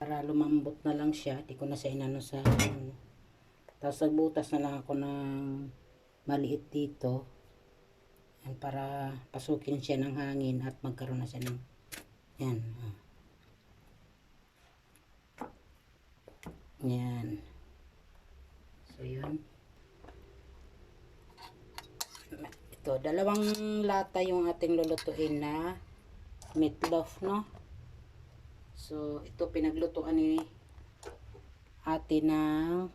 para lumambot na lang siya. Di ko na siya inano sa ano. Tapos nagbutas na lang ako ng maliit dito. Yan, para pasukin siya ng hangin at magkaroon na siya ng yan. Yan. So yun. Ito, dalawang lata yung ating lulutuin na meatloaf, no? So, ito pinaglutuan ni ate ng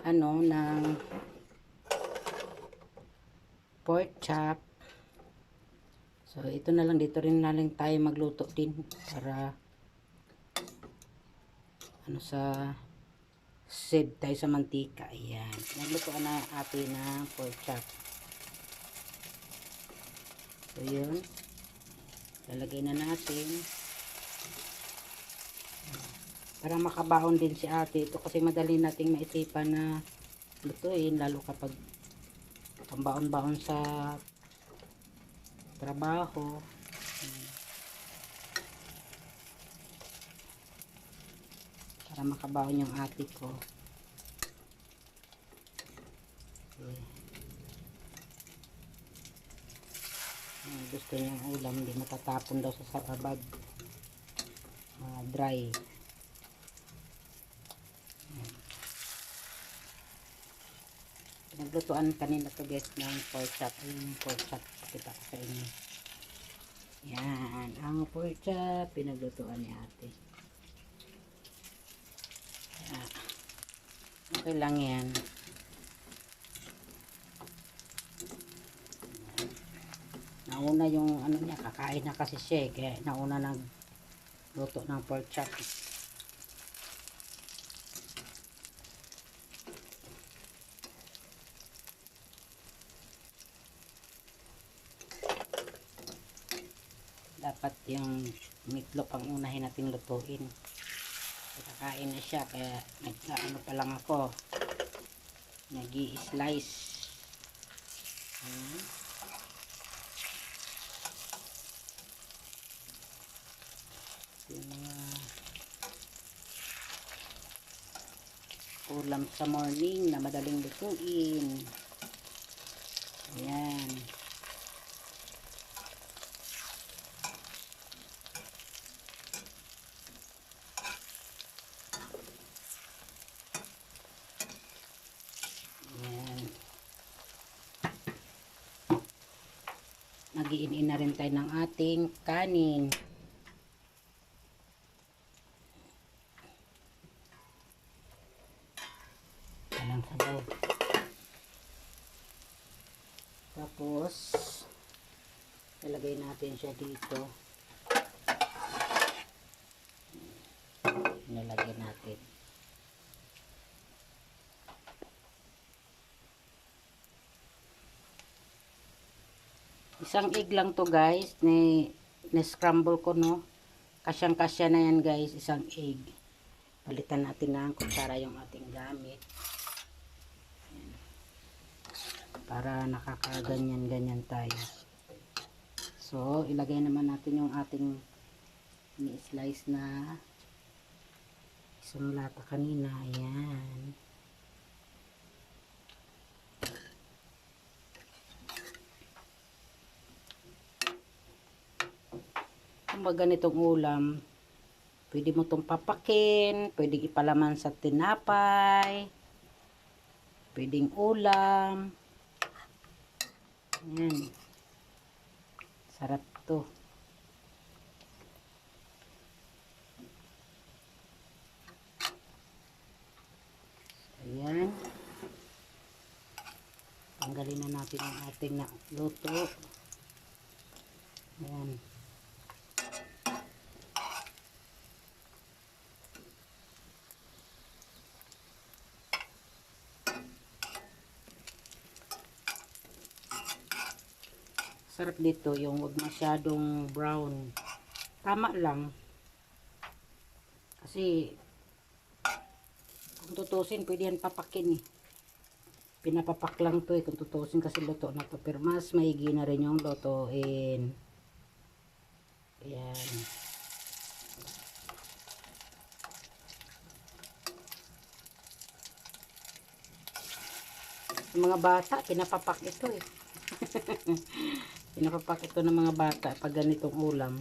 ano, ng pork chop. So, ito na lang, dito rin na lang tayo magluto din para ano sa save tayo sa mantika. Ayan. Pinaglutuan na ate ng pork chop. So, yun. Lalagay na natin. Para makabaon din si ate. Ito kasi madali nating maisipan na lutuin. Lalo kapag pambaon-baon sa trabaho. Para makabaon yung ate ko. Okay. Gusto niyang ulam, hindi matatapon daw sa sarabag. Dry. Naglutuan kanina to guys ng pork chop. Ayun yung pork chop. Pakita ko sa inyo. Yan. Ang pork chop. Pinaglutuan ni ate. Yan. Okay lang yan. Nauna yung ano niya. Kakain na kasi siya. Kaya nauna nagluto ng pork chop. Dapat yung meatloaf ang unahin natin lutuin. Kakain na siya kaya nag-ano pa lang ako, nag-i-slice. Yung mga ulam sa morning na madaling lutuin. Ayan. Mag-iin na rin tayo ng ating kanin. Anong sabaw. Tapos, ilagay natin siya dito. Nilagay natin. Isang egg lang to guys, na-scramble ko, no. Kasyang-kasya na yan guys, isang egg. Palitan natin ng kutsara yung ating gamit. Ayan. Para nakakaganyan-ganyan tayo. So, ilagay naman natin yung ating ni-slice na isang lata kanina. Ayan. Kung ganitong ulam, pwede mo itong papakin, pwede ipalaman sa tinapay, pwedeng ulam. Ayan. Sarap to. Ayan. Tanggalin na natin ang ating luto. Ayan. Sarap dito yung wag masyadong brown. Tama lang. Kasi kung tutusin, pwede yan papakin eh. Pinapapak lang to eh kung tutusin kasi luto na to. Pero mas maigi na rin yung lutuin. Ayan. Yung mga bata, pinapapak ito eh. Pinapapak ito ng mga bata pag ganitong ulam.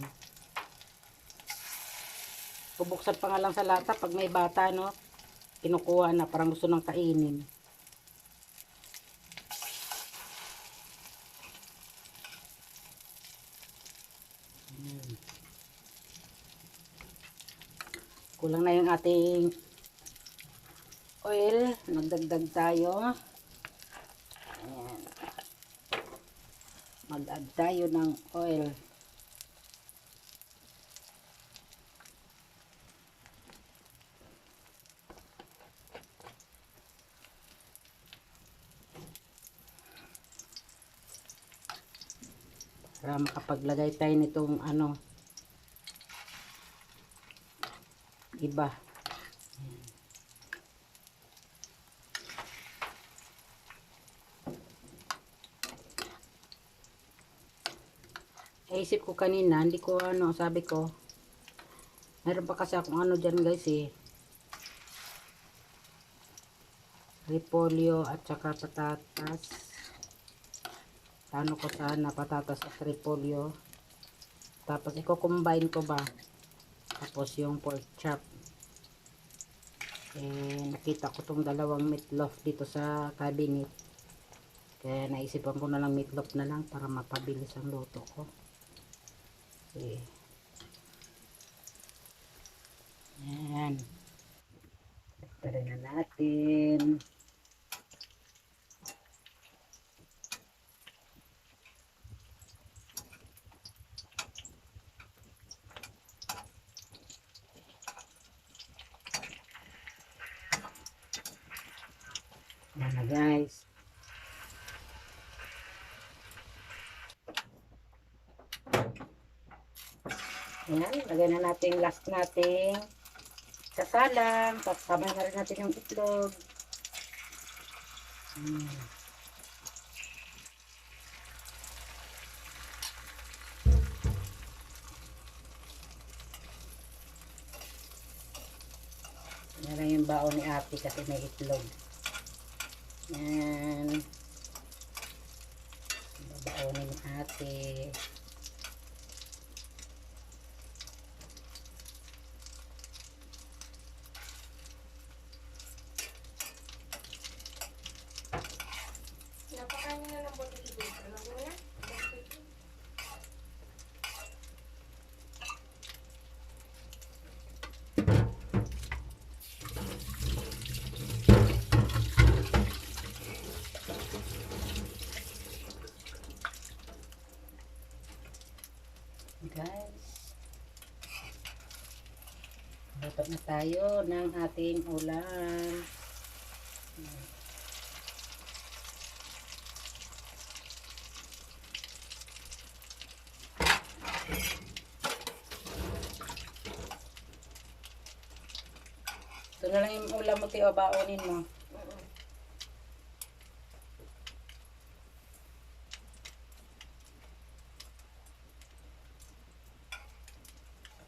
Bubuksan pa nga lang sa lata pag may bata, no? Kinukuha na, parang gusto nang kainin. Kulang na yung ating oil. Nagdagdag tayo. Ayan. Mag-add tayo ng oil. Para makapaglagay tayo nitong ano, iba. Naisip ko kanina, hindi ko ano, sabi ko, meron pa kasi akong ano dyan guys eh. Repolyo at saka patatas. Ano ko sana, patatas at repolyo. Tapos i-combine ko ba. Tapos yung pork chop. Eh, nakita ko tong dalawang meatloaf dito sa cabinet. Kaya naisipan ko na lang meatloaf na lang para mapabilis ang luto ko. Okay. Yan. Tara na natin. Yan na guys. Yan, lagay na natin last nating sasalang. Tapos sabay na rin natin yung itlog. Yan lang yung baon ni ate kasi may itlog. Yan. Babaonin ni ate. Napakain nyo na ng bote ibig. Alam mo na? Guys. Luto na tayo ng ating ulam. Ito na lang yung ulam mo, tiyo, baonin mo.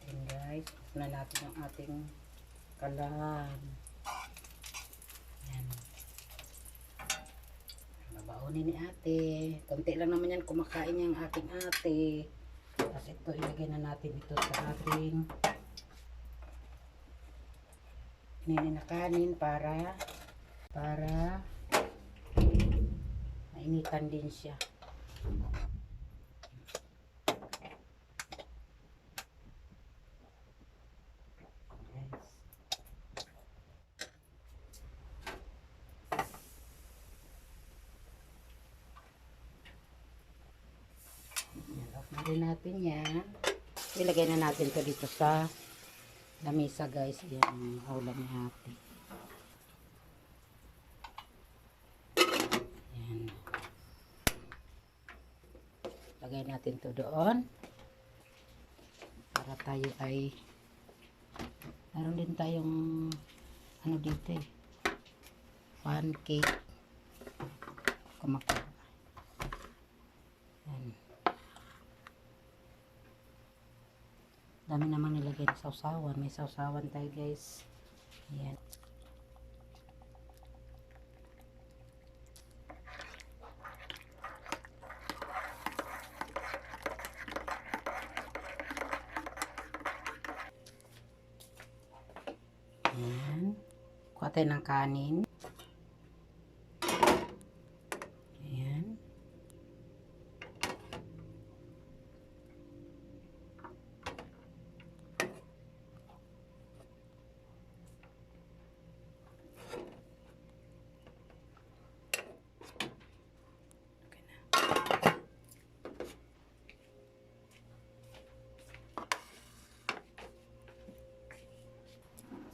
Ayan guys, na natin ang ating kalan. Ayan. Babaonin ni ate. Konti lang naman yan kumakain yung ating ate. Tapos ito, ilagay na natin ito sa ating nini na kanin para mainitan din siya. Off na rin natin yan. Ilagay na natin to dito sa lamesa guys. Yan ang ulam ni ate. Yan. Lagay natin to doon. Para tayo ay meron din tayong ano dito eh. Pancake. Kumakain. Yan. Dami naman nilagay ng sausawan. May sausawan tayo guys. Ayan. Ayan. Kuha tayo ng kanin. Ayan.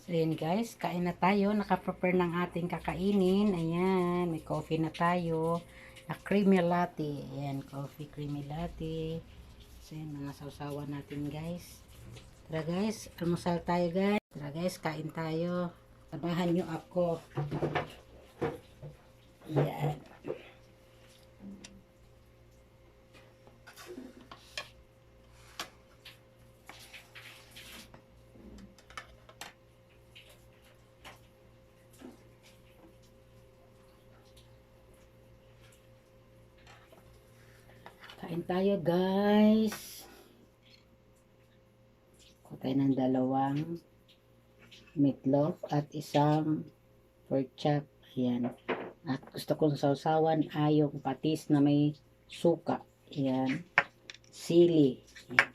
So, yun guys, kain na tayo. Naka-prepare ng ating kakainin. Ayan, may coffee na tayo. Na creamy latte. Ayan, coffee creamy latte. So, yun, mga sausawan natin guys. Tara guys, almusal tayo guys. Tara guys, kain tayo. Samahan nyo ako. Ayan. Kain tayo guys. Kuha tayo ng 2 meatloaf at isang pork chop. Ayan. At gusto kong sausawan ay yung patis na may suka. Ayan. Sili. Ayan.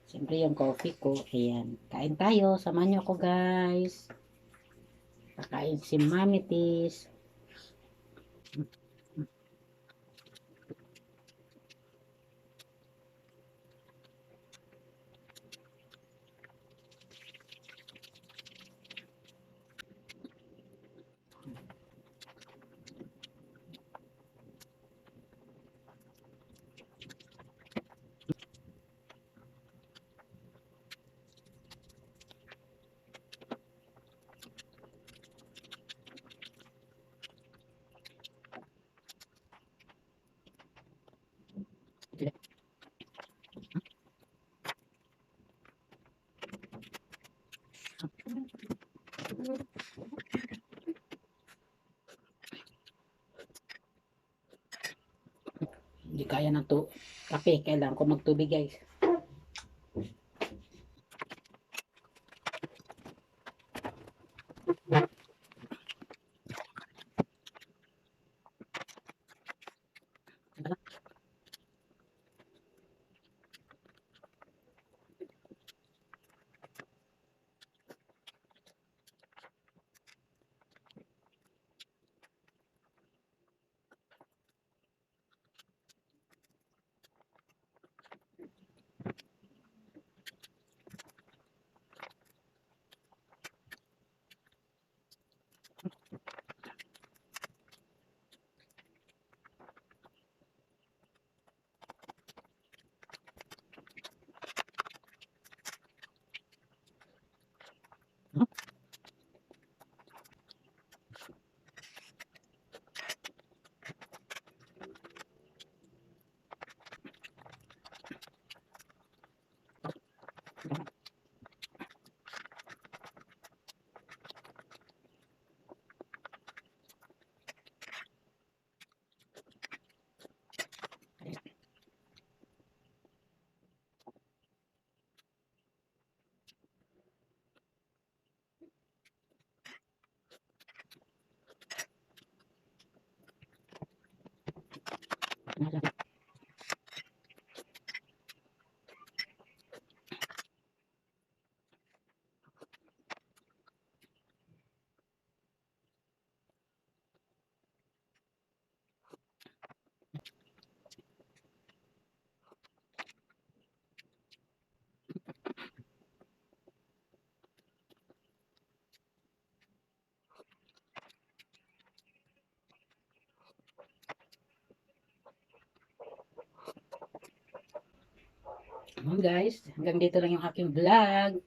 Siyempre yung coffee ko. Ayan. Kain tayo. Samahan nyo ako guys. Kakain si Mami Tis. Hindi kaya na to. Kape. Kailangan ko magtubig guys. Guys, hanggang dito lang yung aking vlog.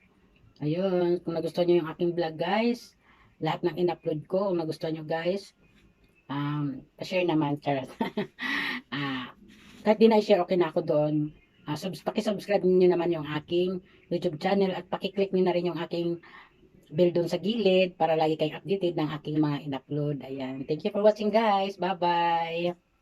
Ayun, kung nagustuhan nyo yung aking vlog guys, lahat ng in-upload ko, kung nagustuhan nyo guys, share naman, charot. Kahit di na-share, okay na ako doon. Pakisubscribe niyo naman yung aking YouTube channel at pakiclick niyo na rin yung aking bell doon sa gilid para lagi kayong updated ng aking mga in-upload. Ayan. Thank you for watching guys. Bye-bye.